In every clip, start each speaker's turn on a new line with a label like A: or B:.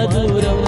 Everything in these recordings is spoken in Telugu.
A: మధురం.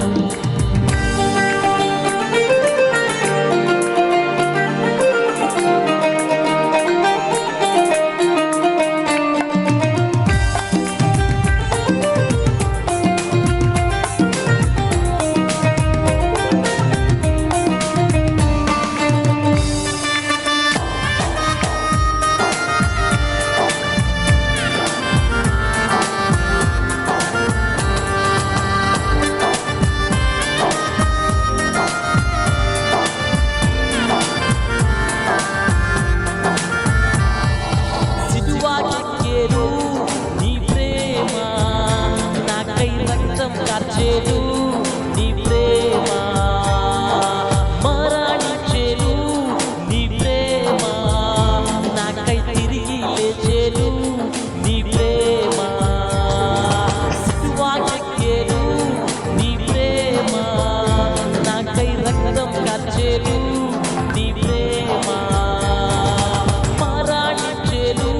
A: నీ ప్రేమ నాకై రక్తం కార్చేను, నీ ప్రేమ మరణించెను, నీ ప్రేమ నాకై తిరిగి లేచెను, నీ ప్రేమ సిలువకెక్కెను, నీ ప్రేమ నాకై రక్తం కార్చెను, నీ ప్రేమ మరణించెను,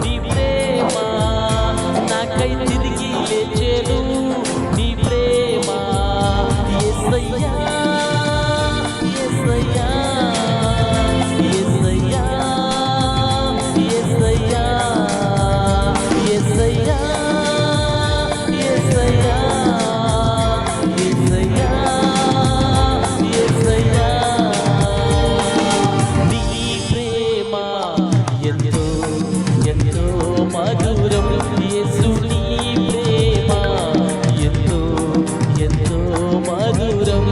A: నీ ప్రేమ నాకై తిరిగి లేచెను, నీ ప్రేమ యేసయ్యా యేసయ్యా యేసయ్యా యేసయ్యా యేసయ్యా యేసయ్యా యేసయ్యా యేసయ్యా నీ ప్రేమ ఎంతో ఎంతో మధురం. యేసు నీ ప్రేమ ఎంతో ఎంతో మధురం.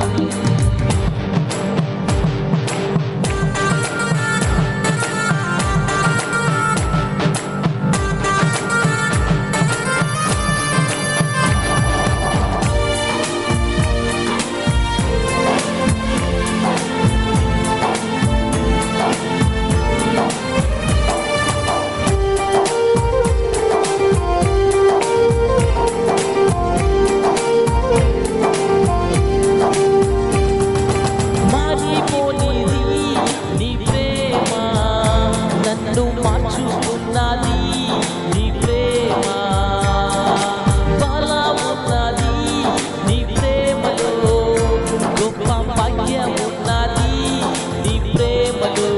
A: మారిపోనిది నీ ప్రేమ, నన్ను మార్చుకున్నది నీ ప్రేమ, బలమున్నది నీ ప్రేమలో, గొప్ప భాగ్యమున్నది నీ ప్రేమలో.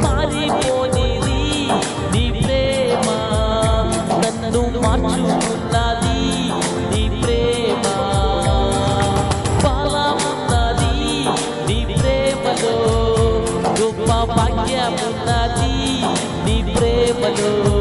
A: మారిపోనిది నీ ప్రేమ, నన్ను మార్చుకున్నది నీ ప్రేమ, బలమున్నది నీ ప్రేమలో, గొప్ప భాగ్యమున్నది నీ ప్రేమలో.